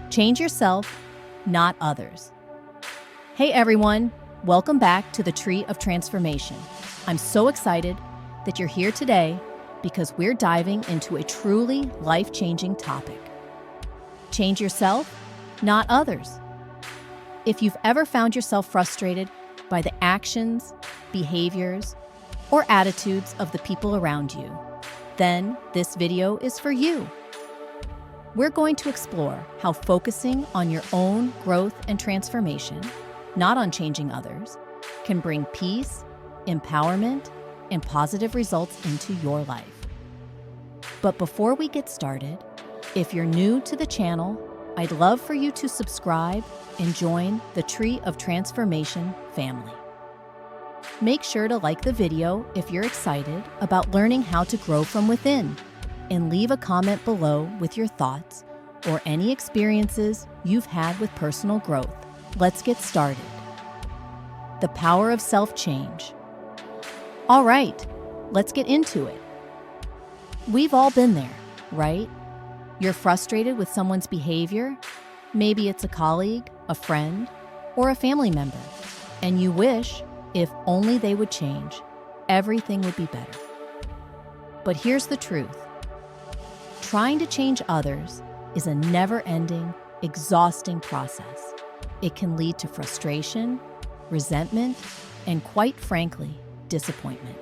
Change yourself, not others. Hey everyone, welcome back to the Tree of Transformation. I'm so excited that you're here today because we're diving into a truly life-changing topic. Change yourself, not others. If you've ever found yourself frustrated by the actions, behaviors, or attitudes of the people around you, then this video is for you. We're going to explore how focusing on your own growth and transformation, not on changing others, can bring peace, empowerment, and positive results into your life. But before we get started, if you're new to the channel, I'd love for you to subscribe and join the Tree of Transformation family. Make sure to like the video if you're excited about learning how to grow from within, and leave a comment below with your thoughts or any experiences you've had with personal growth. Let's get started. The power of self-change. All right, let's get into it. We've all been there, right? You're frustrated with someone's behavior. Maybe it's a colleague, a friend, or a family member, and you wish, if only they would change, everything would be better. But here's the truth. Trying to change others is a never-ending, exhausting process. It can lead to frustration, resentment, and quite frankly, disappointment.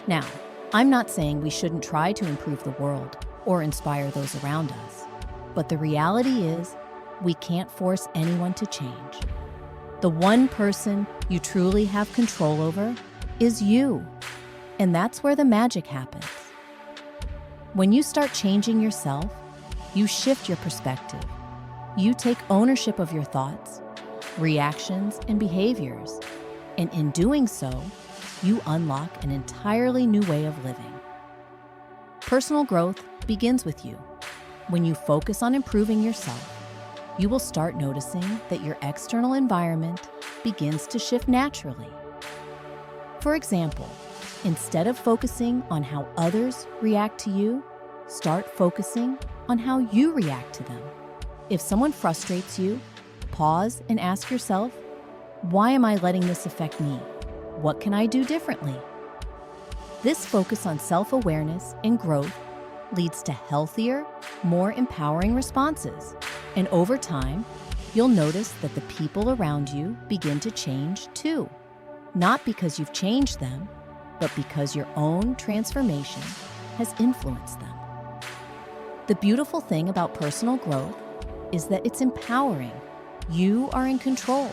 Now, I'm not saying we shouldn't try to improve the world or inspire those around us, but the reality is we can't force anyone to change. The one person you truly have control over is you, and that's where the magic happens. When you start changing yourself, you shift your perspective. You take ownership of your thoughts, reactions, and behaviors, and in doing so, you unlock an entirely new way of living. Personal growth begins with you. When you focus on improving yourself, you will start noticing that your external environment begins to shift naturally. For example, instead of focusing on how others react to you, start focusing on how you react to them. If someone frustrates you, pause and ask yourself, why am I letting this affect me? What can I do differently? This focus on self-awareness and growth leads to healthier, more empowering responses. And over time, you'll notice that the people around you begin to change too. Not because you've changed them, but because your own transformation has influenced them. The beautiful thing about personal growth is that it's empowering. You are in control.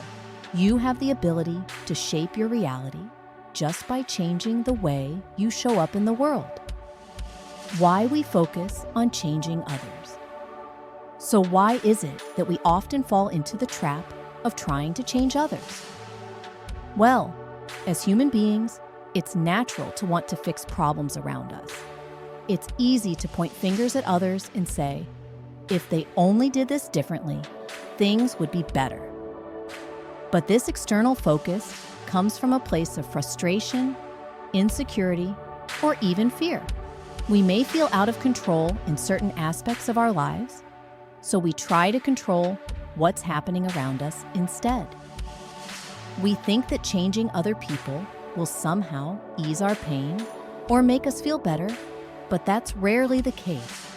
You have the ability to shape your reality just by changing the way you show up in the world. Why we focus on changing others. So why is it that we often fall into the trap of trying to change others? Well, as human beings, it's natural to want to fix problems around us. It's easy to point fingers at others and say, if they only did this differently, things would be better. But this external focus comes from a place of frustration, insecurity, or even fear. We may feel out of control in certain aspects of our lives, so we try to control what's happening around us instead. We think that changing other people will somehow ease our pain or make us feel better, but that's rarely the case.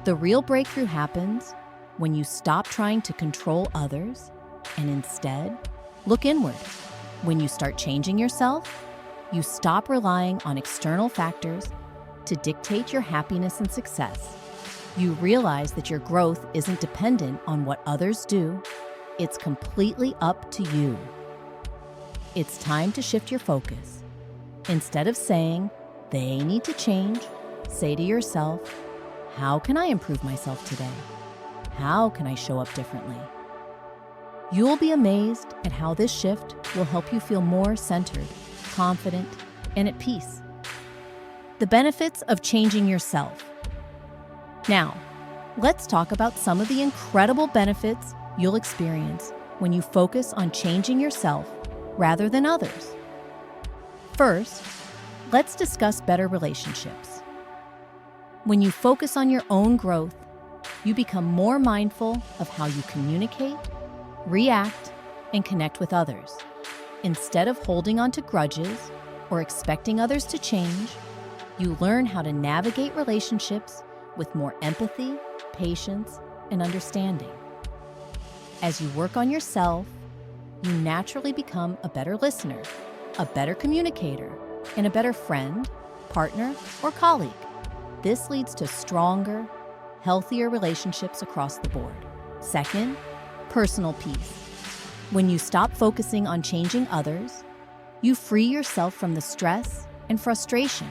The real breakthrough happens when you stop trying to control others and instead look inward. When you start changing yourself, you stop relying on external factors to dictate your happiness and success. You realize that your growth isn't dependent on what others do. It's completely up to you. It's time to shift your focus. Instead of saying, they need to change, say to yourself, how can I improve myself today? How can I show up differently? You'll be amazed at how this shift will help you feel more centered, confident, and at peace. The benefits of changing yourself. Now, let's talk about some of the incredible benefits you'll experience when you focus on changing yourself rather than others. First, let's discuss better relationships. When you focus on your own growth, You become more mindful of how you communicate, react, and connect with others. Instead of holding on to grudges or expecting others to change, you learn how to navigate relationships with more empathy, patience, and understanding. As you work on yourself, you naturally become a better listener, a better communicator, and a better friend, partner, or colleague. This leads to stronger, healthier relationships across the board. Second, personal peace. When you stop focusing on changing others, you free yourself from the stress and frustration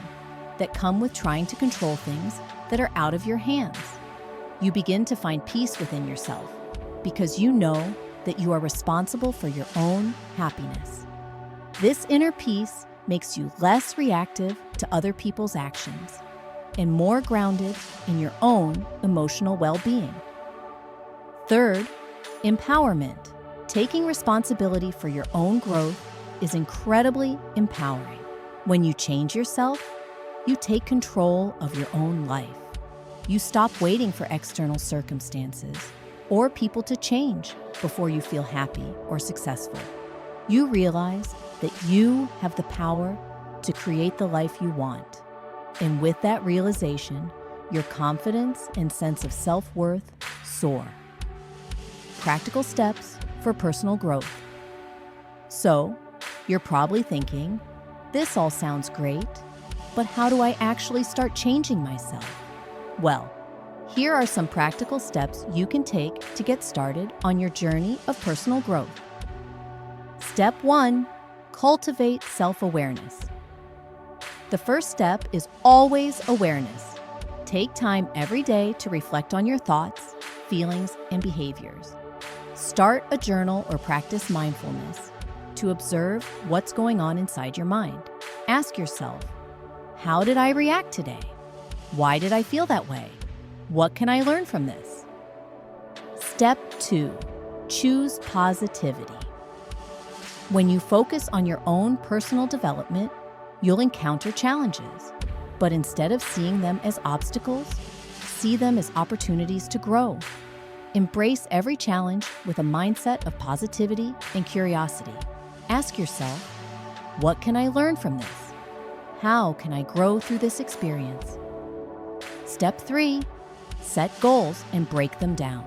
that come with trying to control things that are out of your hands. You begin to find peace within yourself because you know that you are responsible for your own happiness. This inner peace makes you less reactive to other people's actions and more grounded in your own emotional well-being. Third, empowerment. Taking responsibility for your own growth is incredibly empowering. When you change yourself, you take control of your own life. You stop waiting for external circumstances or people to change before you feel happy or successful. You realize that you have the power to create the life you want. And with that realization, your confidence and sense of self-worth soar. Practical steps for personal growth. So, you're probably thinking, this all sounds great, but how do I actually start changing myself? Well, here are some practical steps you can take to get started on your journey of personal growth. Step 1, cultivate self-awareness. The first step is always awareness. Take time every day to reflect on your thoughts, feelings, and behaviors. Start a journal or practice mindfulness to observe what's going on inside your mind. Ask yourself, how did I react today? Why did I feel that way? What can I learn from this? Step 2, choose positivity. When you focus on your own personal development, you'll encounter challenges, but instead of seeing them as obstacles, see them as opportunities to grow. Embrace every challenge with a mindset of positivity and curiosity. Ask yourself, what can I learn from this? How can I grow through this experience? Step 3, set goals and break them down.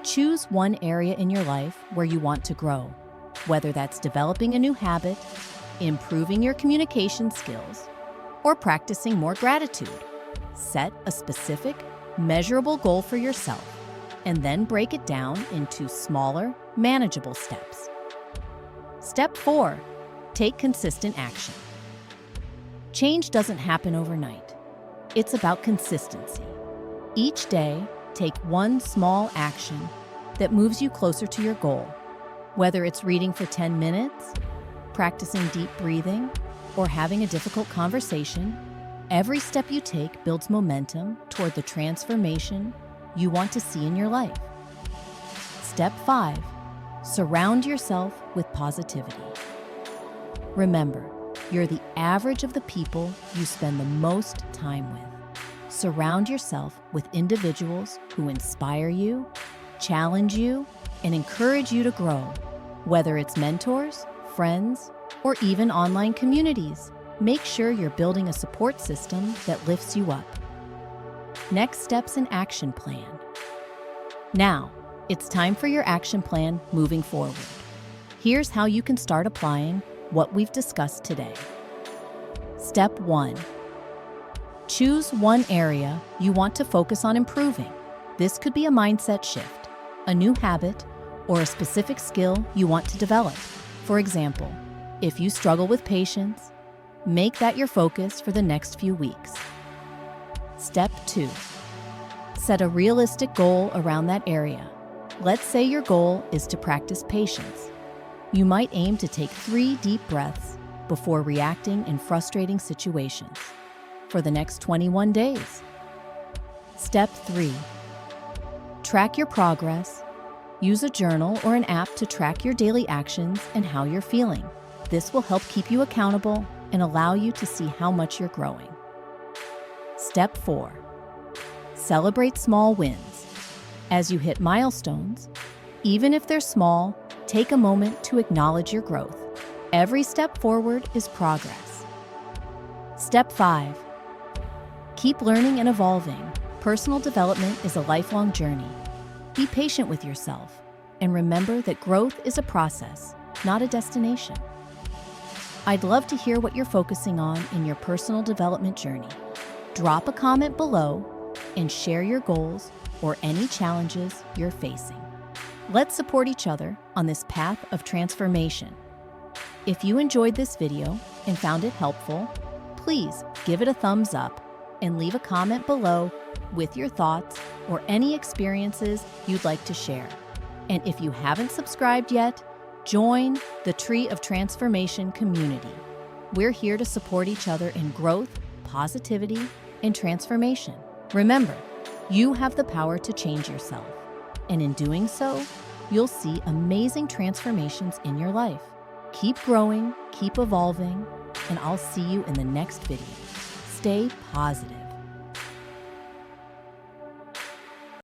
Choose one area in your life where you want to grow, whether that's developing a new habit, improving your communication skills, or practicing more gratitude. Set a specific, measurable goal for yourself, and then break it down into smaller, manageable steps. Step 4, take consistent action. Change doesn't happen overnight. It's about consistency. Each day, take one small action that moves you closer to your goal, whether it's reading for 10 minutes, practicing deep breathing, or having a difficult conversation. Every step you take builds momentum toward the transformation you want to see in your life. Step 5, surround yourself with positivity. Remember, you're the average of the people you spend the most time with. Surround yourself with individuals who inspire you, challenge you, and encourage you to grow, whether it's mentors, friends, or even online communities. Make sure you're building a support system that lifts you up. Next steps and action plan. Now, it's time for your action plan moving forward. Here's how you can start applying what we've discussed today. Step 1, choose one area you want to focus on improving. This could be a mindset shift, a new habit, or a specific skill you want to develop. For example, if you struggle with patience, make that your focus for the next few weeks. Step 2, set a realistic goal around that area. Let's say your goal is to practice patience. You might aim to take 3 deep breaths before reacting in frustrating situations for the next 21 days. Step 3, track your progress. Use a journal or an app to track your daily actions and how you're feeling. This will help keep you accountable and allow you to see how much you're growing. Step 4, celebrate small wins. As you hit milestones, even if they're small, take a moment to acknowledge your growth. Every step forward is progress. Step 5. Keep learning and evolving. Personal development is a lifelong journey. Be patient with yourself and remember that growth is a process, not a destination. I'd love to hear what you're focusing on in your personal development journey. Drop a comment below and share your goals or any challenges you're facing. Let's support each other on this path of transformation. If you enjoyed this video and found it helpful, please give it a thumbs up and leave a comment below with your thoughts or any experiences you'd like to share. And if you haven't subscribed yet, join the Tree of Transformation community. We're here to support each other in growth, positivity, and transformation. Remember, you have the power to change yourself. And in doing so, you'll see amazing transformations in your life. Keep growing, keep evolving, and I'll see you in the next video. Stay positive.